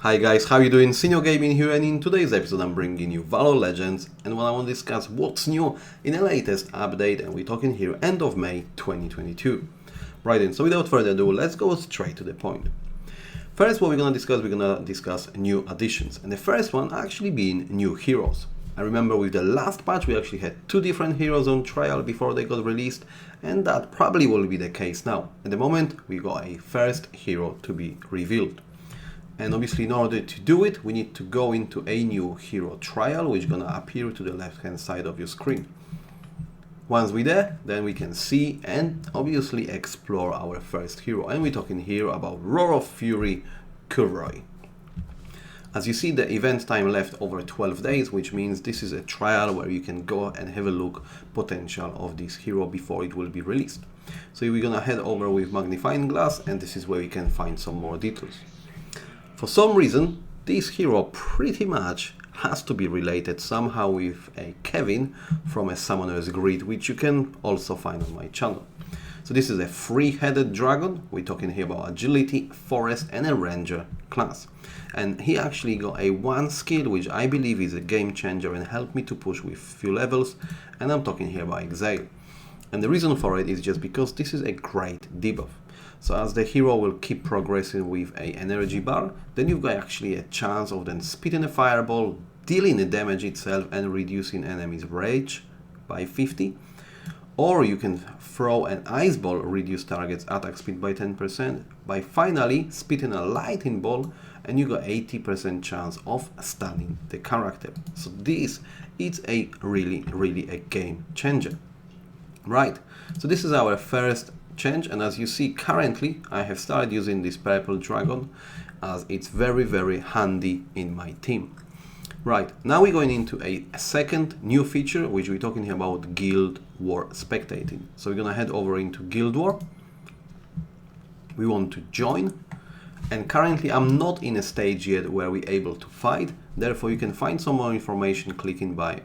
Hi guys, how you doing? Senior Gaming here, and in today's episode I'm bringing you Valor Legends, and I want to discuss what's new in the latest update, and we're talking here end of May 2022. Right then, so without further ado, let's go straight to the point. First, what we're going to discuss new additions, and the first one actually being new heroes. I remember with the last patch we actually had two different heroes on trial before they got released, and that probably will be the case now. At the moment we got a first hero to be revealed. And obviously in order to do it, we need to go into a new hero trial, which is going to appear to the left hand side of your screen. Once we're there, then we can see and obviously explore our first hero. And we're talking here about Roar of Fury Cuvroi. As you see, the event time left over 12 days, which means this is a trial where you can go and have a look potential of this hero before it will be released. So we're going to head over with magnifying glass, and this is where we can find some more details. For some reason, this hero pretty much has to be related somehow with a Kevin from a Summoner's Grid, which you can also find on my channel. So this is a three-headed dragon. We're talking here about agility, forest and a ranger class. And he actually got a one skill, which I believe is a game changer and helped me to push with few levels. And I'm talking here about Exile. And the reason for it is just because this is a great debuff. So as the hero will keep progressing with a energy bar, then you've got actually a chance of then spitting a fireball, dealing the damage itself and reducing enemies' rage by 50. Or you can throw an ice ball, reduce target's attack speed by 10%, by finally spitting a lightning ball, and you got 80% chance of stunning the character. So this is a really a game changer. Right, so this is our first change, and as you see currently I have started using this purple dragon as it's very handy in my team. Right, now we're going into a second new feature, which we're talking here about Guild War Spectating. So we're gonna head over into Guild War. We want to join, and currently I'm not in a stage yet where we're able to fight, therefore you can find some more information clicking by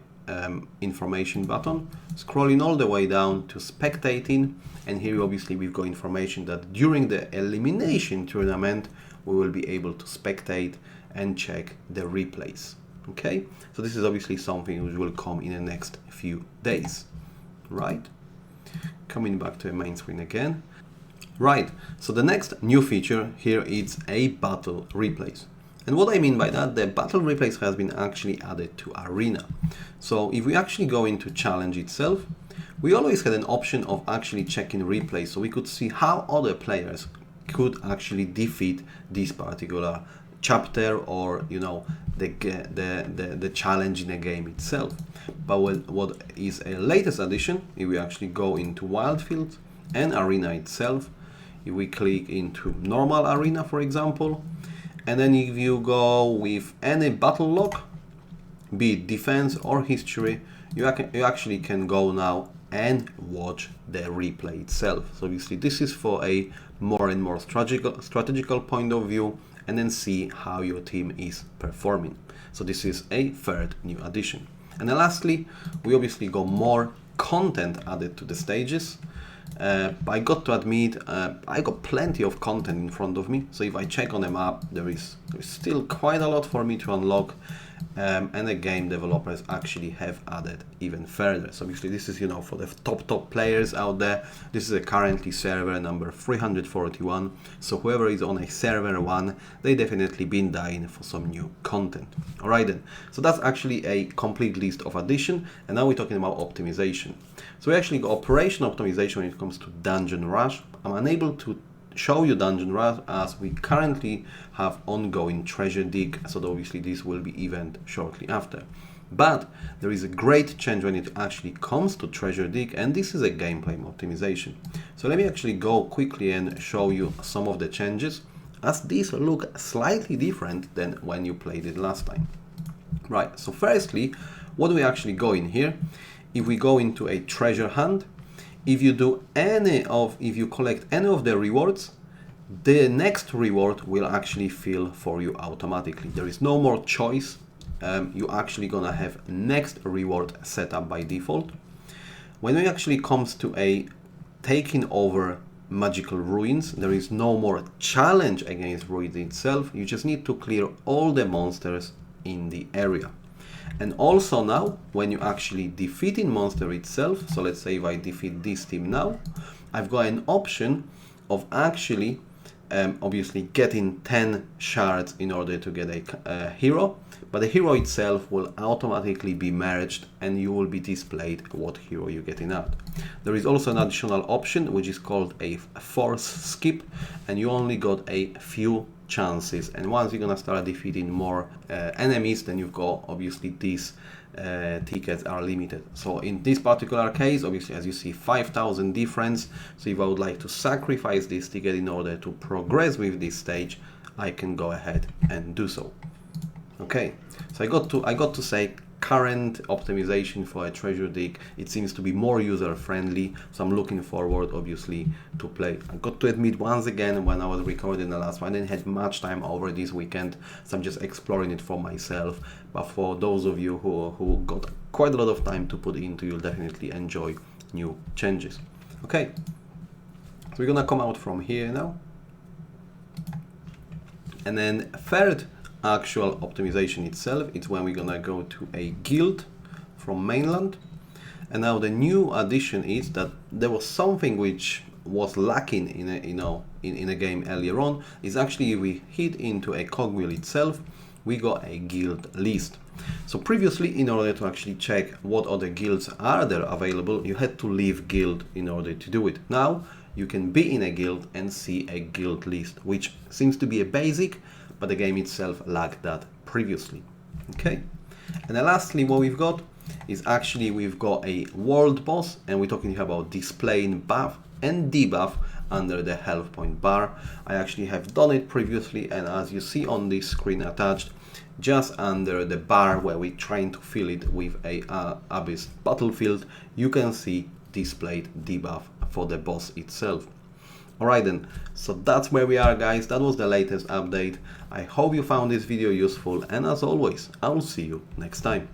information button, scrolling all the way down to Spectating, and here obviously we've got information that during the Elimination Tournament we will be able to spectate and check the replays. Okay, so this is obviously something which will come in the next few days. Right, coming back to the main screen again. Right, so the next new feature here is a battle replays. And what I mean by that, the battle replays has been actually added to Arena. So if we actually go into challenge itself, we always had an option of actually checking replays, so we could see how other players could actually defeat this particular chapter, or you know, the challenge in the game itself. But what is a latest addition, if we actually go into Wildfield and Arena itself, if we click into normal Arena for example, and then if you go with any battle log, be it defense or history, you actually can go now and watch the replay itself. So obviously this is for a more and more strategical point of view, and then see how your team is performing. So this is a third new addition. And then lastly, we obviously got more content added to the stages. I got to admit, I got plenty of content in front of me, so if I check on the map, there is still quite a lot for me to unlock, and the game developers actually have added even further. So obviously this is, you know, for the top players out there. This is currently server number 341, so whoever is on a server 1, they definitely been dying for some new content. Alright then, so that's actually a complete list of addition, and now we're talking about optimization. So we actually got operation optimization when it comes to Dungeon Rush. I'm unable to show you Dungeon Rush as we currently have ongoing treasure dig, so obviously this will be event shortly after. But there is a great change when it actually comes to treasure dig, and this is a gameplay optimization. So let me actually go quickly and show you some of the changes, as these look slightly different than when you played it last time. Right, so firstly, what do we actually go in here? If we go into a treasure hunt, if you collect any of the rewards, the next reward will actually fill for you automatically. There is no more choice. You actually gonna have next reward set up by default. When it actually comes to a taking over magical ruins. There is no more challenge against ruins itself. You just need to clear all the monsters in the area. And also now, when you actually defeating monster itself, so let's say if I defeat this team now, I've got an option of actually obviously getting 10 shards in order to get a hero, but the hero itself will automatically be merged and you will be displayed what hero you're getting out. There is also an additional option which is called a force skip, and you only got a few chances, and once you're gonna start defeating more enemies, then you've got obviously these tickets are limited. So in this particular case, obviously as you see 5,000 difference, so if I would like to sacrifice this ticket in order to progress with this stage, I can go ahead and do so. Okay, so I got to say current optimization for a treasure dig, it seems to be more user friendly, so I'm looking forward obviously to play. I got to admit once again, when I was recording the last one, I didn't have much time over this weekend, so I'm just exploring it for myself, but for those of you who got quite a lot of time to put into, you'll definitely enjoy new changes. Okay, so we're gonna come out from here now, and then third actual optimization itself, it's when we're gonna go to a guild from mainland. And now the new addition is that there was something which was lacking in a game earlier on, is actually if we hit into a cogwheel itself, we got a guild list. So previously, in order to actually check what other guilds are there available, you had to leave guild in order to do it. Now you can be in a guild and see a guild list, which seems to be a basic, but the game itself lacked that previously. Okay, and then lastly what we've got is actually we've got a world boss, and we're talking here about displaying buff and debuff under the health point bar. I actually have done it previously, and as you see on this screen attached, just under the bar where we're trying to fill it with a Abyss battlefield, you can see displayed debuff for the boss itself. Alright then, so that's where we are guys, that was the latest update. I hope you found this video useful, and as always, I will see you next time.